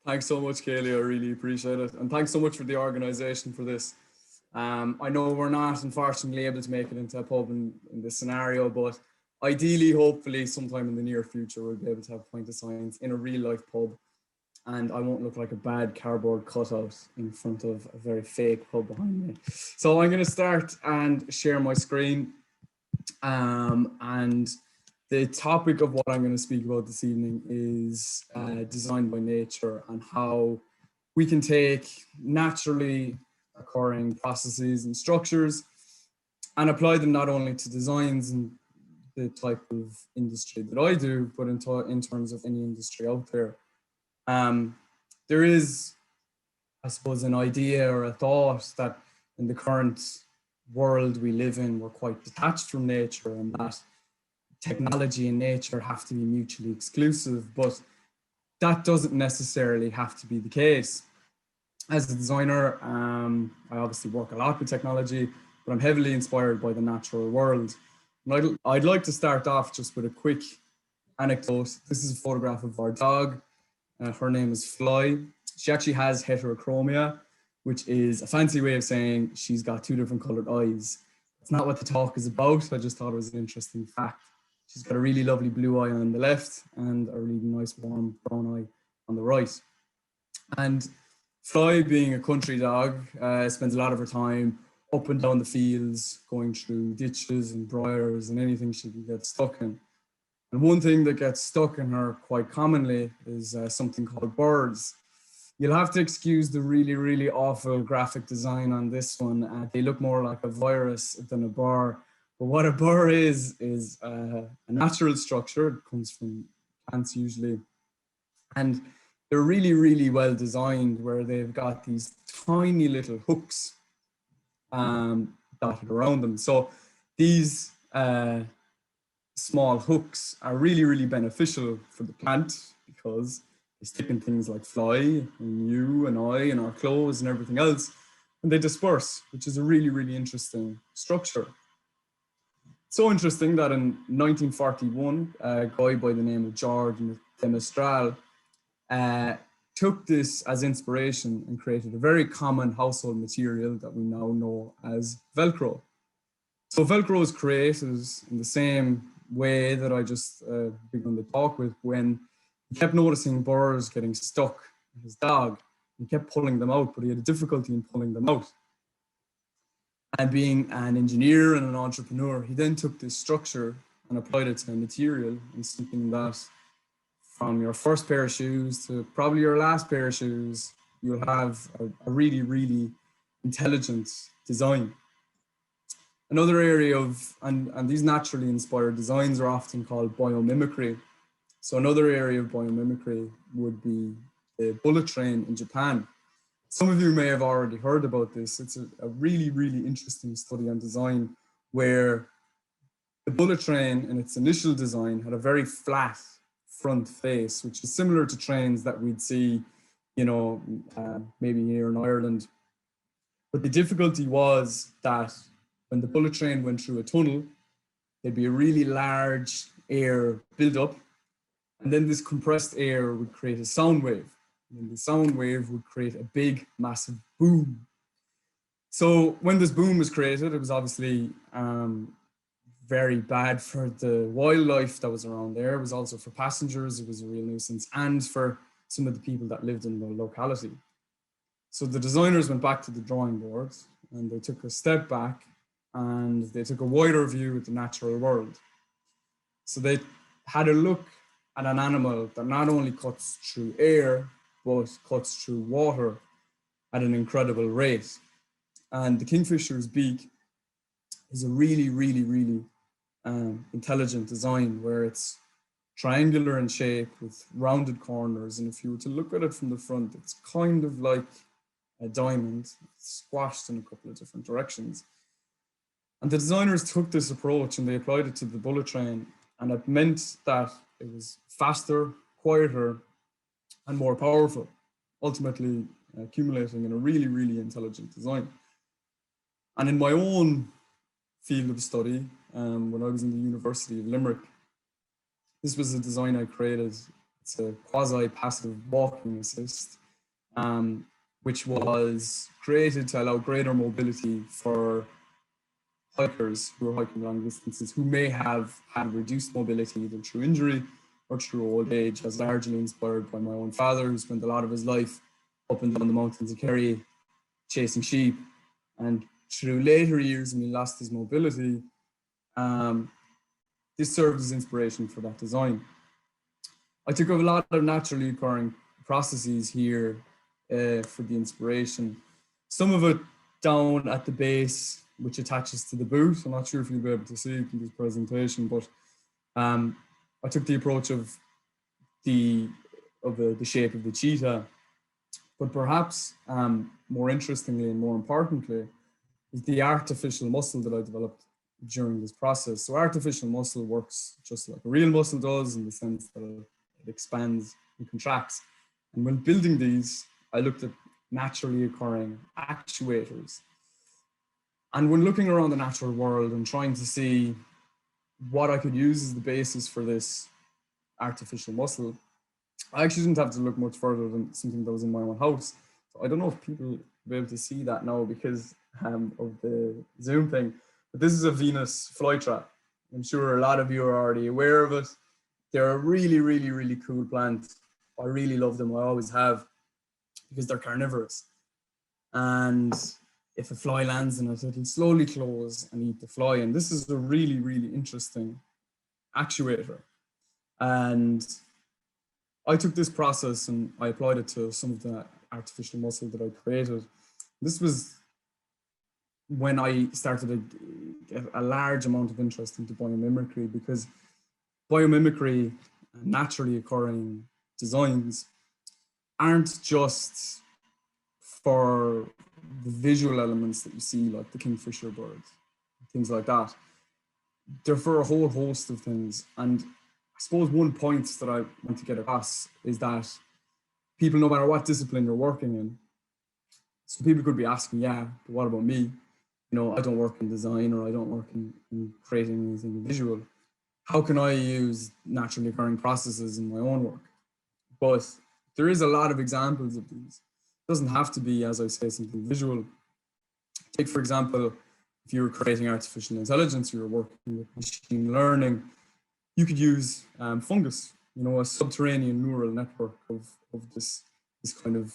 Thanks so much, Kaylee. I really appreciate it. And thanks so much for the organization for this. I know we're not, unfortunately, able to make it into a pub in this scenario, but ideally, hopefully, sometime in the near future, we'll be able to have Pint of Science in a real life pub. And I won't look like a bad cardboard cutout in front of a very fake pub behind me. So I'm going to start and share my screen. And the topic of what I'm going to speak about this evening is design by nature and how we can take naturally occurring processes and structures and apply them not only to designs and the type of industry that I do, but in terms of any industry out there. There is, I suppose, an idea or a thought that in the current world we live in, we're quite detached from nature and that technology and nature have to be mutually exclusive, but that doesn't necessarily have to be the case. As a designer, I obviously work a lot with technology, but I'm heavily inspired by the natural world. And I'd like to start off just with a quick anecdote. This is a photograph of our dog. Her name is Fly. She actually has heterochromia, which is a fancy way of saying she's got two different colored eyes. It's not what the talk is about. I just thought it was an interesting fact. She's got a really lovely blue eye on the left and a really nice warm brown eye on the right. And Fly, being a country dog, spends a lot of her time up and down the fields, going through ditches and briars and anything she can get stuck in. And one thing that gets stuck in her quite commonly is something called burrs. You'll have to excuse the really, really awful graphic design on this one. They look more like a virus than a burr. But what a burr is a natural structure. It comes from plants usually. And they're really, really well designed where they've got these tiny little hooks dotted around them. So these small hooks are really, really beneficial for the plant because they stick in things like fly and you and I and our clothes and everything else, and they disperse, which is a really, really interesting structure. So interesting that in 1941, a guy by the name of George de Mestral took this as inspiration and created a very common household material that we now know as Velcro. So Velcro is created in the same way that I just began to talk with, when he kept noticing burrs getting stuck in his dog. He kept pulling them out, but he had difficulty in pulling them out. And being an engineer and an entrepreneur, he then took this structure and applied it to a material and something that from your first pair of shoes to probably your last pair of shoes, you'll have a really, really intelligent design. Another area of, and these naturally inspired designs are often called biomimicry. So another area of biomimicry would be the bullet train in Japan. Some of you may have already heard about this. It's a really, really interesting study on design where the bullet train in its initial design had a very flat front face, which is similar to trains that we'd see, maybe here in Ireland. But the difficulty was that when the bullet train went through a tunnel, there'd be a really large air buildup, and then this compressed air would create a sound wave. And the sound wave would create a big, massive boom. So when this boom was created, it was obviously very bad for the wildlife that was around there. It was also for passengers, it was a real nuisance, and for some of the people that lived in the locality. So the designers went back to the drawing boards and they took a step back and they took a wider view of the natural world. So they had a look at an animal that not only cuts through air, but cuts through water at an incredible rate. And the kingfisher's beak is a really, really, really intelligent design where it's triangular in shape with rounded corners. And if you were to look at it from the front, it's kind of like a diamond squashed in a couple of different directions. And the designers took this approach and they applied it to the bullet train. And it meant that it was faster, quieter, and more powerful, ultimately accumulating in a really, really intelligent design. And in my own field of study, when I was in the University of Limerick, this was a design I created. It's It's a quasi-passive walking assist, which was created to allow greater mobility for hikers who are hiking long distances, who may have had reduced mobility either through injury or through old age. I was largely inspired by my own father, who spent a lot of his life up and down the mountains of Kerry chasing sheep. And through later years, when he lost his mobility, this served as inspiration for that design. I took a lot of naturally occurring processes here for the inspiration. Some of it down at the base, which attaches to the boot. I'm not sure if you'll be able to see it in this presentation, but I took the approach of the shape of the cheetah. But perhaps more interestingly and more importantly is the artificial muscle that I developed during this process. So artificial muscle works just like a real muscle does, in the sense that it expands and contracts. And when building these, I looked at naturally occurring actuators. And when looking around the natural world and trying to see what I could use as the basis for this artificial muscle, I actually didn't have to look much further than something that was in my own house. So I don't know if people will be able to see that now because of the Zoom thing, but this is a Venus flytrap. I'm sure a lot of you are already aware of it. They're a really, really, really cool plant. I really love them. I always have, because they're carnivorous. And if a fly lands in it, it'll slowly close and eat the fly. And this is a really, really interesting actuator. And I took this process and I applied it to some of the artificial muscle that I created. This was when I started to get a large amount of interest into biomimicry, because biomimicry and naturally occurring designs aren't just for the visual elements that you see, like the kingfisher bird, things like that. They're for a whole host of things. And I suppose one point that I want to get across is that people, no matter what discipline you're working in, so people could be asking, yeah, but what about me? You know, I don't work in design, or I don't work in creating anything visual. How can I use naturally occurring processes in my own work? But there is a lot of examples of these. It doesn't have to be, as I say, something visual. Take, for example, if you were creating artificial intelligence, you were working with machine learning, you could use fungus, you know, a subterranean neural network of this kind of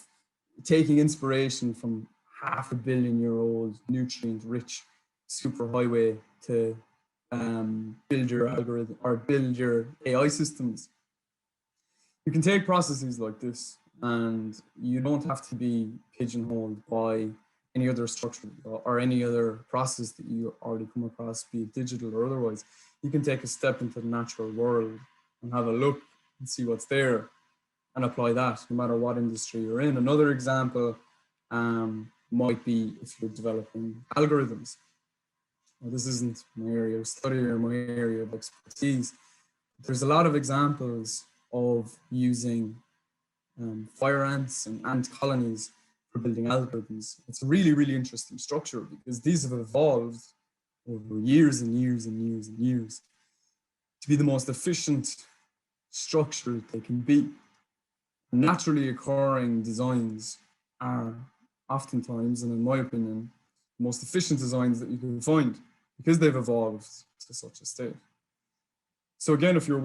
taking inspiration from 500 million year old nutrient-rich superhighway to build your algorithm or build your AI systems. You can take processes like this, and you don't have to be pigeonholed by any other structure or any other process that you already come across, be it digital or otherwise. You can take a step into the natural world and have a look and see what's there and apply that no matter what industry you're in. Another example might be if you're developing algorithms. Now, this isn't my area of study or my area of expertise. There's a lot of examples of using fire ants and ant colonies for building algorithms. It's a really, really interesting structure, because these have evolved over years and years and years and years to be the most efficient structure they can be. Naturally occurring designs are oftentimes, and in my opinion, the most efficient designs that you can find, because they've evolved to such a state. So again, if you're